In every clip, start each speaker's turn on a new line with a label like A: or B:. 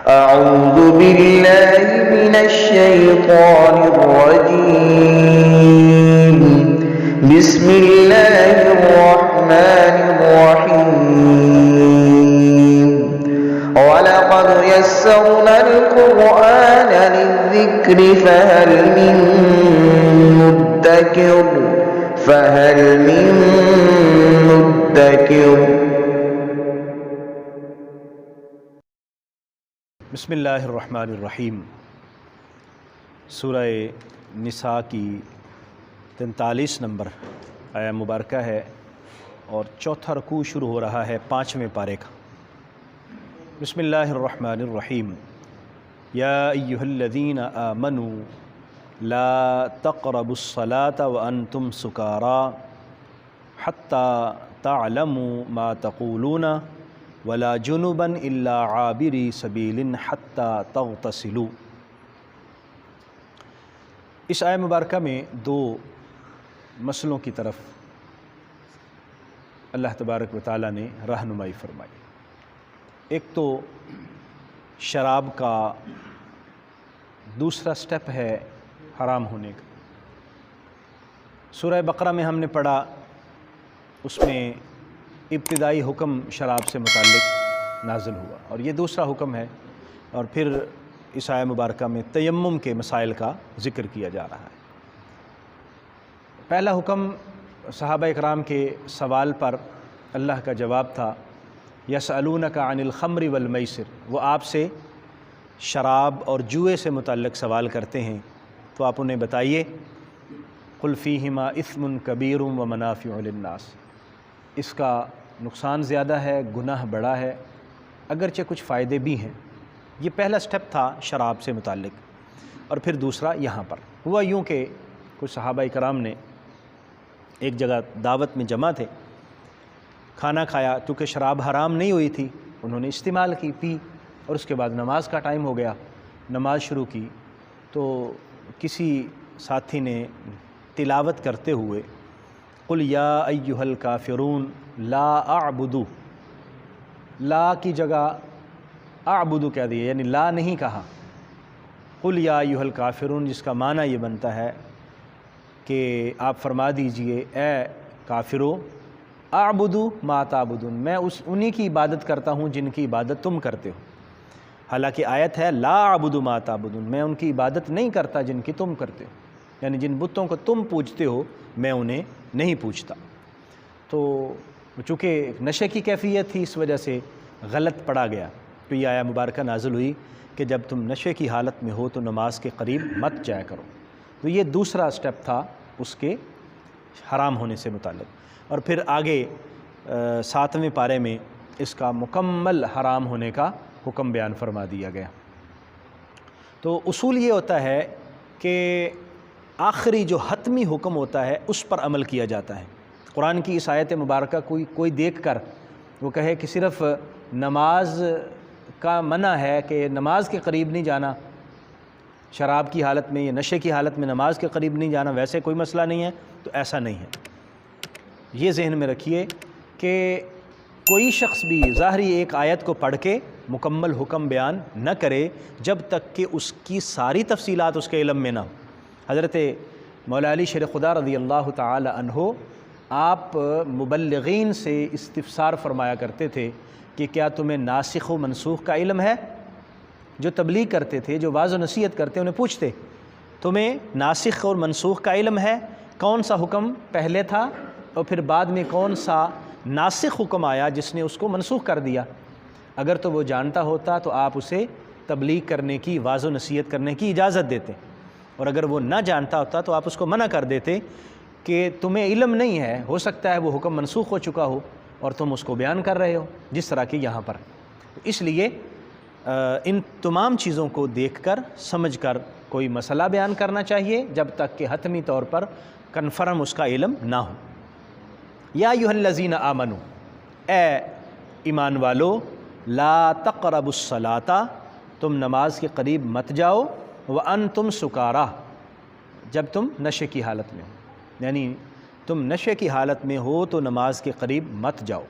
A: أعوذ بالله من الشيطان الرجيم. بسم الله الرحمن الرحيم. ولقد يسرنا القرآن للذكر فهل من مدكر.
B: بسم اللہ الرحمن الرحیم. سورہ نساء کی 43 نمبر آیہ مبارکہ ہے اور چوتھا رکوع شروع ہو رہا ہے 5ویں پارے کا. بسم اللہ الرحمن الرحیم. یا ایہا الذین آمنوا لا تقربوا الصلاة وانتم سکارى حتی تعلموا ما تقولون ولا جنبا الا عابری سبیل حتی تغتسلوا. اس آیہ مبارکہ میں دو مسئلوں کی طرف اللہ تبارک و تعالیٰ نے رہنمائی فرمائی. ایک تو شراب کا دوسرا سٹیپ ہے حرام ہونے کا. سورہ بقرہ میں ہم نے پڑھا، اس میں ابتدائی حکم شراب سے متعلق نازل ہوا اور یہ دوسرا حکم ہے، اور پھر اس آیہ مبارکہ میں تیمم کے مسائل کا ذکر کیا جا رہا ہے. پہلا حکم صحابہ اکرام کے سوال پر اللہ کا جواب تھا، یسألونک عن الخمر والمیسر. وہ آپ سے شراب اور جوئے سے متعلق سوال کرتے ہیں تو آپ انہیں بتائیے قل فیہما اثم کبیر ومنافع للناس. اس کا نقصان زیادہ ہے، گناہ بڑا ہے، اگرچہ کچھ فائدے بھی ہیں. یہ پہلا سٹیپ تھا شراب سے متعلق. اور پھر دوسرا یہاں پر ہوا یوں کہ کچھ صحابہ کرام نے ایک جگہ دعوت میں جمع تھے، کھانا کھایا. کیونکہ شراب حرام نہیں ہوئی تھی، انہوں نے استعمال کی، پی، اور اس کے بعد نماز کا ٹائم ہو گیا، نماز شروع کی. تو کسی ساتھی نے تلاوت کرتے ہوئے قل یا ایہا الکافرون لا اعبد، لا کی جگہ اعبد کہہ دیا، یعنی لا نہیں کہا. قل یا ایہا الکافرون جس کا معنی یہ بنتا ہے کہ آپ فرما دیجئے اے کافرو اعبد ما تعبدون، میں انہی کی عبادت کرتا ہوں جن کی عبادت تم کرتے ہو. حالانکہ آیت ہے لا اعبد ما تعبدون، میں ان کی عبادت نہیں کرتا جن کی تم کرتے ہو، یعنی جن بتوں کو تم پوجتے ہو میں انہیں نہیں پوجتا. تو چونکہ نشے کی کیفیت تھی اس وجہ سے غلط پڑا گیا. تو یہ آیہ مبارکہ نازل ہوئی کہ جب تم نشے کی حالت میں ہو تو نماز کے قریب مت جایا کرو. تو یہ دوسرا سٹیپ تھا اس کے حرام ہونے سے متعلق. اور پھر آگے 7ویں پارے میں اس کا مکمل حرام ہونے کا حکم بیان فرما دیا گیا. تو اصول یہ ہوتا ہے کہ آخری جو حتمی حکم ہوتا ہے اس پر عمل کیا جاتا ہے. قرآن کی اس آیت مبارکہ کوئی دیکھ کر وہ کہے کہ صرف نماز کا منع ہے کہ نماز کے قریب نہیں جانا، شراب کی حالت میں یا نشے کی حالت میں نماز کے قریب نہیں جانا، ویسے کوئی مسئلہ نہیں ہے، تو ایسا نہیں ہے. یہ ذہن میں رکھیے کہ کوئی شخص بھی ظاہری ایک آیت کو پڑھ کے مکمل حکم بیان نہ کرے جب تک کہ اس کی ساری تفصیلات اس کے علم میں نہ ہو. حضرت مولا علی شیر خدا رضی اللہ تعالی عنہ آپ مبلغین سے استفسار فرمایا کرتے تھے کہ کیا تمہیں ناسخ و منسوخ کا علم ہے؟ جو تبلیغ کرتے تھے، جو واعظ و نصیحت کرتے انہیں پوچھتے تمہیں ناسخ اور منسوخ کا علم ہے؟ کون سا حکم پہلے تھا اور پھر بعد میں کون سا ناسخ حکم آیا جس نے اس کو منسوخ کر دیا؟ اگر تو وہ جانتا ہوتا تو آپ اسے تبلیغ کرنے کی، واعظ و نصیحت کرنے کی اجازت دیتے، اور اگر وہ نہ جانتا ہوتا تو آپ اس کو منع کر دیتے کہ تمہیں علم نہیں ہے، ہو سکتا ہے وہ حکم منسوخ ہو چکا ہو اور تم اس کو بیان کر رہے ہو، جس طرح کہ یہاں پر. اس لیے ان تمام چیزوں کو دیکھ کر سمجھ کر کوئی مسئلہ بیان کرنا چاہیے جب تک کہ حتمی طور پر کنفرم اس کا علم نہ ہو. یا ایھا الذین آمنوا، اے ایمان والو، لا تقربوا الصلاۃ، تم نماز کے قریب مت جاؤ، وانتم سکارى، جب تم نشے کی حالت میں ہو، یعنی تم نشے کی حالت میں ہو تو نماز کے قریب مت جاؤ.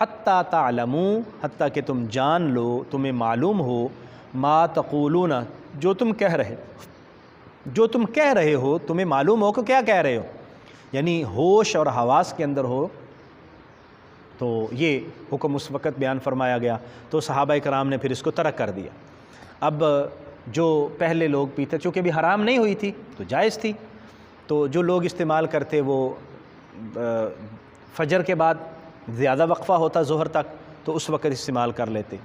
B: حتیٰ تعلموا، حتیٰ کہ تم جان لو، تمہیں معلوم ہو، ما تقولون، جو تم کہہ رہے ہو تمہیں معلوم ہو کہ کیا کہہ رہے ہو، یعنی ہوش اور حواس کے اندر ہو۔ تو یہ حکم اس وقت بیان فرمایا گیا، تو صحابہ کرام نے پھر اس کو ترک کر دیا۔ اب جو پہلے لوگ پیتے، چونکہ بھی حرام نہیں ہوئی تھی تو جائز تھی، تو جو لوگ استعمال کرتے وہ فجر کے بعد زیادہ وقفہ ہوتا ظہر تک تو اس وقت استعمال کر لیتے،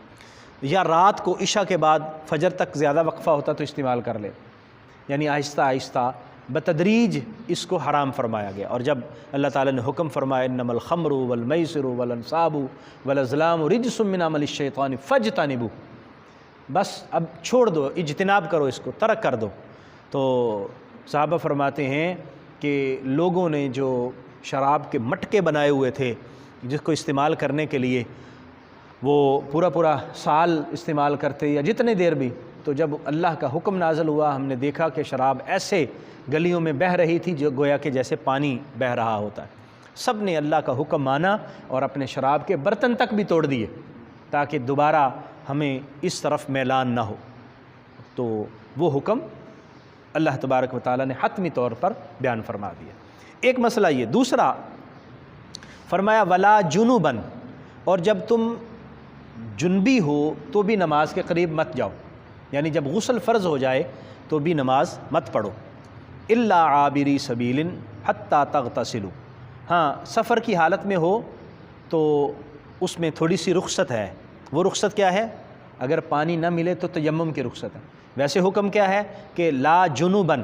B: یا رات کو عشاء کے بعد فجر تک زیادہ وقفہ ہوتا تو استعمال کر لے، یعنی آہستہ آہستہ بتدریج اس کو حرام فرمایا گیا۔ اور جب اللہ تعالیٰ نے حکم فرمایا انما الخمر والمیسر والانصاب والازلام رجس من عمل الشیطان فاجتنبوہ، بس اب چھوڑ دو، اجتناب کرو، اس کو ترک کر دو۔ تو صحابہ فرماتے ہیں کہ لوگوں نے جو شراب کے مٹکے بنائے ہوئے تھے جس کو استعمال کرنے کے لیے، وہ پورا سال استعمال کرتے یا جتنے دیر بھی، تو جب اللہ کا حکم نازل ہوا ہم نے دیکھا کہ شراب ایسے گلیوں میں بہہ رہی تھی جو گویا کہ جیسے پانی بہہ رہا ہوتا ہے۔ سب نے اللہ کا حکم مانا اور اپنے شراب کے برتن تک بھی توڑ دیے تاکہ دوبارہ ہمیں اس طرف میلان نہ ہو۔ تو وہ حکم اللہ تبارک و تعالیٰ نے حتمی طور پر بیان فرما دیا۔ ایک مسئلہ یہ، دوسرا فرمایا ولا جنوباً، اور جب تم جنبی ہو تو بھی نماز کے قریب مت جاؤ، یعنی جب غسل فرض ہو جائے تو بھی نماز مت پڑھو۔ الا عابری سبیل حتی تغتسلوا، ہاں سفر کی حالت میں ہو تو اس میں تھوڑی سی رخصت ہے۔ وہ رخصت کیا ہے؟ اگر پانی نہ ملے تو تیمم کی رخصت ہے۔ ویسے حکم کیا ہے کہ لا جنوباً،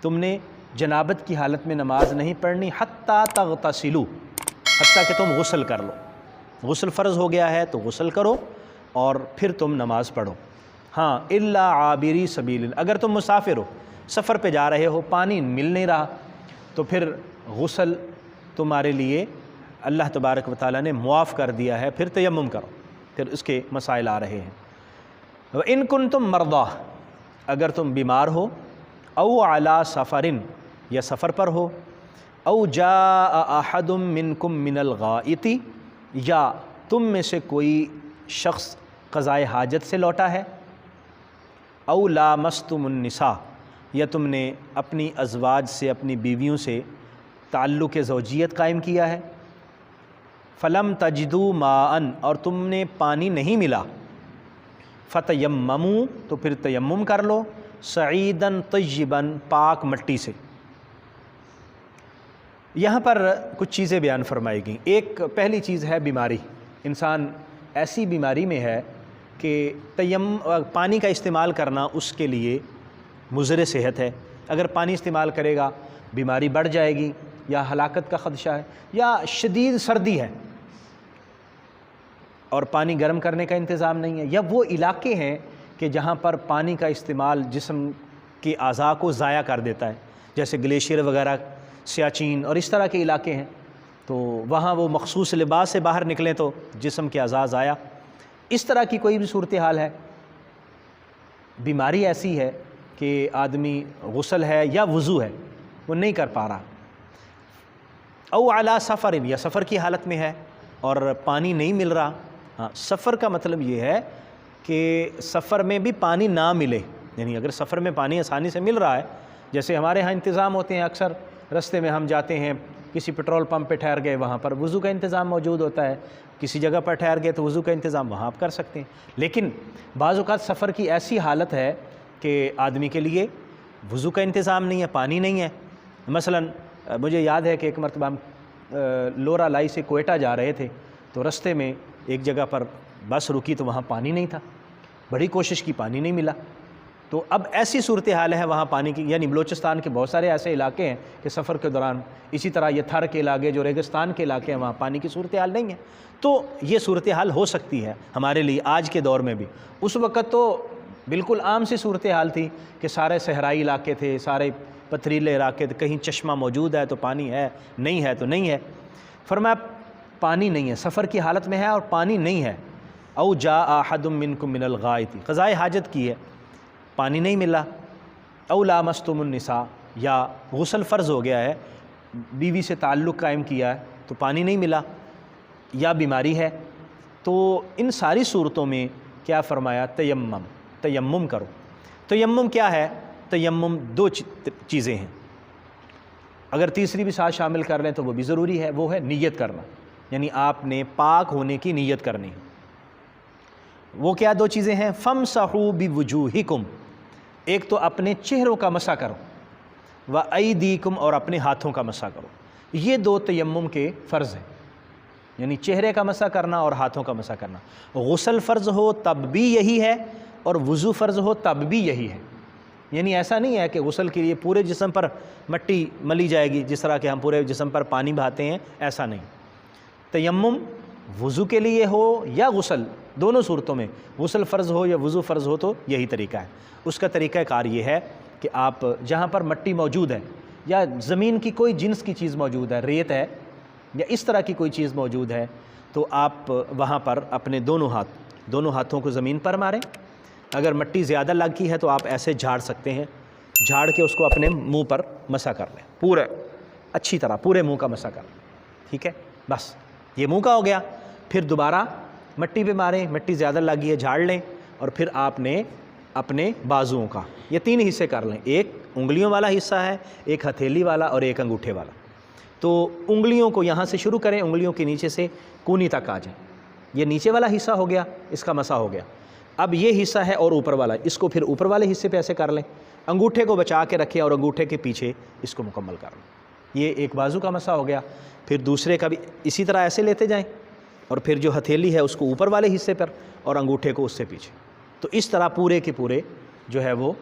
B: تم نے جنابت کی حالت میں نماز نہیں پڑھنی، حتی تغتسلوا، حتیٰ کہ تم غسل کر لو۔ غسل فرض ہو گیا ہے تو غسل کرو اور پھر تم نماز پڑھو۔ ہاں الا عابری سبیل، اگر تم مسافر ہو، سفر پہ جا رہے ہو، پانی مل نہیں رہا، تو پھر غسل تمہارے لیے اللہ تبارک و تعالیٰ نے معاف کر دیا ہے، پھر تیمم کرو، پھر اس کے مسائل آ رہے ہیں۔ وَإِن كُنتُم مَرْضَىٰ، اگر تم بیمار ہو، او علی سفرن، یا سفر پر ہو، او جاء احد منکم من الغائط، یا تم میں سے کوئی شخص قضائے حاجت سے لوٹا ہے، او لامستم النساء، یا تم نے اپنی ازواج سے، اپنی بیویوں سے تعلق زوجیت قائم کیا ہے، فلم تجدوا ماء، اور تم نے پانی نہیں ملا، فتیمموا، تو پھر تیمم کر لو، صعیداً طیباً، پاک مٹی سے۔ یہاں پر کچھ چیزیں بیان فرمائی گئیں۔ ایک پہلی چیز ہے بیماری، انسان ایسی بیماری میں ہے کہ پانی کا استعمال کرنا اس کے لیے مضر صحت ہے۔ اگر پانی استعمال کرے گا بیماری بڑھ جائے گی، یا ہلاکت کا خدشہ ہے، یا شدید سردی ہے اور پانی گرم کرنے کا انتظام نہیں ہے، یا وہ علاقے ہیں کہ جہاں پر پانی کا استعمال جسم کے اعضاء کو ضائع کر دیتا ہے، جیسے گلیشیئر وغیرہ، سیاچین اور اس طرح کے علاقے ہیں، تو وہاں وہ مخصوص لباس سے باہر نکلیں تو جسم کے اعضاء ضائع۔ اس طرح کی کوئی بھی صورتحال ہے، بیماری ایسی ہے کہ آدمی غسل ہے یا وضو ہے وہ نہیں کر پا رہا، او علی سفر، یا سفر کی حالت میں ہے اور پانی نہیں مل رہا۔ ہاں سفر کا مطلب یہ ہے کہ سفر میں بھی پانی نہ ملے، یعنی اگر سفر میں پانی آسانی سے مل رہا ہے، جیسے ہمارے ہاں انتظام ہوتے ہیں، اکثر رستے میں ہم جاتے ہیں، کسی پیٹرول پمپ پہ ٹھہر گئے، وہاں پر وضو کا انتظام موجود ہوتا ہے، کسی جگہ پر ٹھہر گئے تو وضو کا انتظام وہاں آپ کر سکتے ہیں۔ لیکن بعض اوقات سفر کی ایسی حالت ہے کہ آدمی کے لیے وضو کا انتظام نہیں ہے، پانی نہیں ہے۔ مثلا مجھے یاد ہے کہ ایک مرتبہ ہم لورا لائی سے کوئٹہ جا رہے تھے، تو رستے میں ایک جگہ پر بس رکی تو وہاں پانی نہیں تھا، بڑی کوشش کی، پانی نہیں ملا۔ تو اب ایسی صورتحال ہے وہاں پانی کی، یعنی بلوچستان کے بہت سارے ایسے علاقے ہیں کہ سفر کے دوران، اسی طرح یہ تھر کے علاقے جو ریگستان کے علاقے ہیں وہاں پانی کی صورتحال نہیں ہے۔ تو یہ صورتحال ہو سکتی ہے ہمارے لیے آج کے دور میں بھی۔ اس وقت تو بالکل عام سی صورتحال تھی کہ سارے صحرائی علاقے تھے، سارے پتھریلے علاقے تھے، کہیں چشمہ موجود ہے تو پانی ہے، نہیں ہے تو نہیں ہے۔ فرمایا پانی نہیں ہے، سفر کی حالت میں ہے اور پانی نہیں ہے، او جاء احد منکم من الغائط، قضائے حاجت کی ہے، پانی نہیں ملا، او لامستم النساء، یا غسل فرض ہو گیا ہے، بیوی سے تعلق قائم کیا ہے تو پانی نہیں ملا، یا بیماری ہے، تو ان ساری صورتوں میں کیا فرمایا؟ تیمم کرو۔ تیمم کیا ہے؟ تیمم دو چیزیں ہیں، اگر تیسری بھی ساتھ شامل کر لیں تو وہ بھی ضروری ہے، وہ ہے نیت کرنا، یعنی آپ نے پاک ہونے کی نیت کرنی ہے۔ وہ کیا دو چیزیں ہیں؟ فَامْسَحُوا بِوُجُوهِكُمْ، ایک تو اپنے چہروں کا مسح کرو، وَأَيْدِيكُمْ، اور اپنے ہاتھوں کا مسح کرو۔ یہ دو تیمم کے فرض ہیں، یعنی چہرے کا مسح کرنا اور ہاتھوں کا مسح کرنا۔ غسل فرض ہو تب بھی یہی ہے، اور وضو فرض ہو تب بھی یہی ہے۔ یعنی ایسا نہیں ہے کہ غسل کے لیے پورے جسم پر مٹی ملی جائے گی جس طرح کہ ہم پورے جسم پر پانی بہاتے ہیں، ایسا نہیں۔ تیمم وضو کے لیے ہو یا غسل، دونوں صورتوں میں غسل فرض ہو یا وضو فرض ہو تو یہی طریقہ ہے۔ اس کا طریقہ کار یہ ہے کہ آپ جہاں پر مٹی موجود ہے یا زمین کی کوئی جنس کی چیز موجود ہے، ریت ہے یا اس طرح کی کوئی چیز موجود ہے، تو آپ وہاں پر اپنے دونوں ہاتھوں کو زمین پر ماریں۔ اگر مٹی زیادہ لگی ہے تو آپ ایسے جھاڑ سکتے ہیں، جھاڑ کے اس کو اپنے منہ پر مسح کر لیں، پورا اچھی طرح پورے منہ کا مسح کر لیں، ٹھیک ہے؟ بس یہ منہ کا ہو گیا۔ پھر دوبارہ مٹی پہ ماریں، مٹی زیادہ لگی ہے جھاڑ لیں، اور پھر آپ نے اپنے بازوؤں کا یہ 3 حصے کر لیں، ایک انگلیوں والا حصہ ہے، ایک ہتھیلی والا اور ایک انگوٹھے والا۔ تو انگلیوں کو یہاں سے شروع کریں، انگلیوں کے نیچے سے کونی تک آ جائیں، یہ نیچے والا حصہ ہو گیا، اس کا مسح ہو گیا۔ اب یہ حصہ ہے اور اوپر والا، اس کو پھر اوپر والے حصے پہ ایسے کر لیں، انگوٹھے کو بچا کے رکھیں اور انگوٹھے کے پیچھے اس کو مکمل کر لیں۔ یہ ایک بازو کا مسح ہو گیا۔ پھر دوسرے کا بھی اسی طرح ایسے لیتے جائیں، اور پھر جو ہتھیلی ہے اس کو اوپر والے حصے پر اور انگوٹھے کو اس سے پیچھے، تو اس طرح پورے کے پورے جو ہے وہ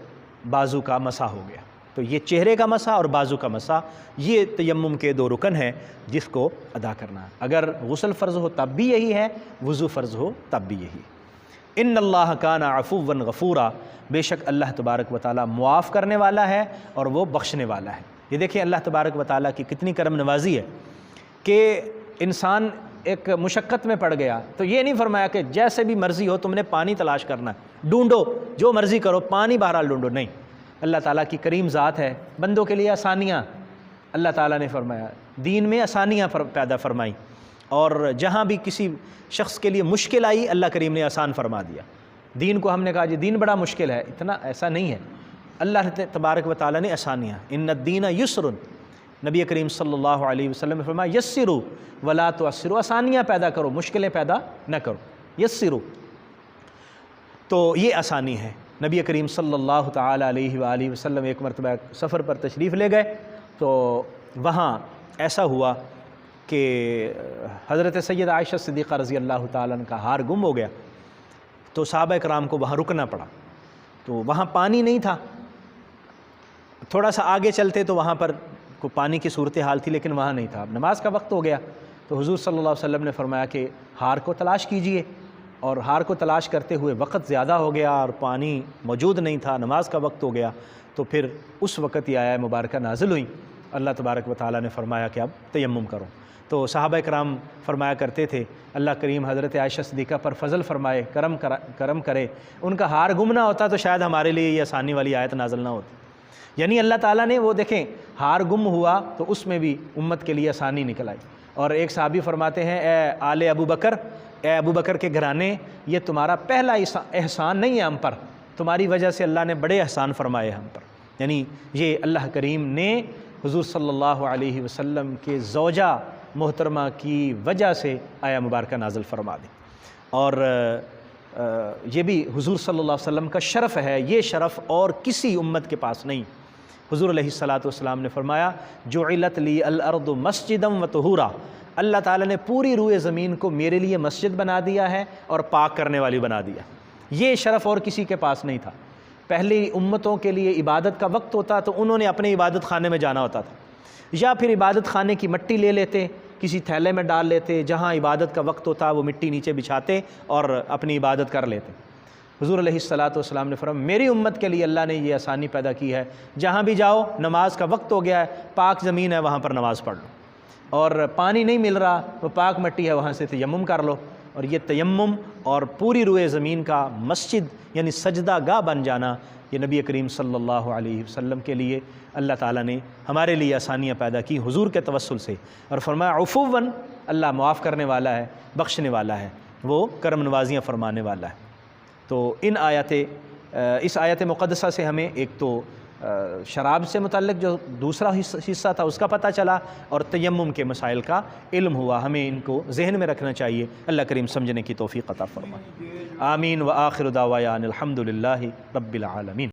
B: بازو کا مسح ہو گیا۔ تو یہ چہرے کا مسح اور بازو کا مسح، یہ تیمم کے 2 رکن ہیں جس کو ادا کرنا ہے۔ اگر غسل فرض ہو تب بھی یہی ہے، وضو فرض ہو تب بھی یہی ہے۔ ان اللہ کان عفوا غفورا، بے شک اللہ تبارک و تعالیٰ معاف کرنے والا ہے اور وہ بخشنے والا ہے۔ یہ دیکھیں اللہ تبارک و تعالیٰ کی کتنی کرم نوازی ہے کہ انسان ایک مشقت میں پڑ گیا تو یہ نہیں فرمایا کہ جیسے بھی مرضی ہو تم نے پانی تلاش کرنا ہے، ڈھونڈو جو مرضی کرو، پانی بہرحال ڈھونڈو، نہیں۔ اللہ تعالیٰ کی کریم ذات ہے، بندوں کے لیے آسانیاں اللہ تعالیٰ نے فرمایا، دین میں آسانیاں پیدا فرمائی، اور جہاں بھی کسی شخص کے لیے مشکل آئی اللہ کریم نے آسان فرما دیا۔ دین کو ہم نے کہا جی دین بڑا مشکل ہے، اتنا ایسا نہیں ہے، اللہ تبارک و تعالیٰ نے آسانیاں، ان الدین یسر، نبی کریم صلی اللہ علیہ وسلم نے فرمایا یسروا ولا تعسروا، آسانیاں پیدا کرو، مشکلیں پیدا نہ کرو، یسروا۔ تو یہ آسانی ہے۔ نبی کریم صلی اللہ تعالیٰ علیہ وآلہ وسلم ایک مرتبہ سفر پر تشریف لے گئے تو وہاں ایسا ہوا کہ حضرت سید عائشہ صدیقہ رضی اللہ تعالیٰ عنہ کا ہار گم ہو گیا، تو صحابہ کرام کو وہاں رکنا پڑا۔ تو وہاں پانی نہیں تھا، تھوڑا سا آگے چلتے تو وہاں پر کو پانی کی صورتحال تھی، لیکن وہاں نہیں تھا۔ نماز کا وقت ہو گیا تو حضور صلی اللہ علیہ وسلم نے فرمایا کہ ہار کو تلاش کیجئے، اور ہار کو تلاش کرتے ہوئے وقت زیادہ ہو گیا اور پانی موجود نہیں تھا، نماز کا وقت ہو گیا، تو پھر اس وقت یہ آیہ مبارکہ نازل ہوئی، اللہ تبارک و تعالیٰ نے فرمایا کہ اب تیمم کرو۔ تو صحابہ کرام فرمایا کرتے تھے اللہ کریم حضرت عائشہ صدیقہ پر فضل فرمائے، کرم کرے، ان کا ہار گم نہ ہوتا تو شاید ہمارے لیے یہ آسانی والی آیت نازل نہ ہوتی۔ یعنی اللہ تعالیٰ نے وہ دیکھیں ہار گم ہوا تو اس میں بھی امت کے لیے آسانی نکل آئی۔ اور ایک صحابی فرماتے ہیں اے آل ابو بکر، اے ابو بکر کے گھرانے، یہ تمہارا پہلا احسان نہیں ہے ہم پر، تمہاری وجہ سے اللہ نے بڑے احسان فرمائے ہم پر۔ یعنی یہ اللہ کریم نے حضور صلی اللہ علیہ وسلم کے زوجہ محترمہ کی وجہ سے آیہ مبارکہ نازل فرما دی، اور یہ بھی حضور صلی اللہ علیہ وسلم کا شرف ہے، یہ شرف اور کسی امت کے پاس نہیں۔ حضور علیہ الصلاۃ والسلام نے فرمایا جعلت لی الارض مسجدا وطہورا، اللہ تعالیٰ نے پوری روئے زمین کو میرے لیے مسجد بنا دیا ہے اور پاک کرنے والی بنا دیا۔ یہ شرف اور کسی کے پاس نہیں تھا۔ پہلی امتوں کے لیے عبادت کا وقت ہوتا تو انہوں نے اپنے عبادت خانے میں جانا ہوتا تھا، یا پھر عبادت خانے کی مٹی لے لیتے، کسی تھیلے میں ڈال لیتے، جہاں عبادت کا وقت ہوتا وہ مٹی نیچے بچھاتے اور اپنی عبادت کر لیتے۔ حضور علیہ الصلاۃ والسلام نے فرمایا میری امت کے لیے اللہ نے یہ آسانی پیدا کی ہے، جہاں بھی جاؤ نماز کا وقت ہو گیا ہے، پاک زمین ہے وہاں پر نماز پڑھ لو، اور پانی نہیں مل رہا وہ پاک مٹی ہے وہاں سے تیمم کر لو۔ اور یہ تیمم اور پوری روئے زمین کا مسجد یعنی سجدہ گاہ بن جانا، یہ نبی کریم صلی اللہ علیہ وسلم کے لیے اللہ تعالیٰ نے ہمارے لیے آسانیاں پیدا کی حضور کے توسل سے، اور فرمایا عفواً، اللہ معاف کرنے والا ہے، بخشنے والا ہے، وہ کرم نوازیاں فرمانے والا ہے۔ تو اس آیت مقدسہ سے ہمیں ایک تو شراب سے متعلق جو دوسرا حصہ تھا اس کا پتہ چلا، اور تیمم کے مسائل کا علم ہوا، ہمیں ان کو ذہن میں رکھنا چاہیے۔ اللہ کریم سمجھنے کی توفیق عطا فرمائے۔ آمین۔ وآخر دعوانا الحمد للہ رب العالمین۔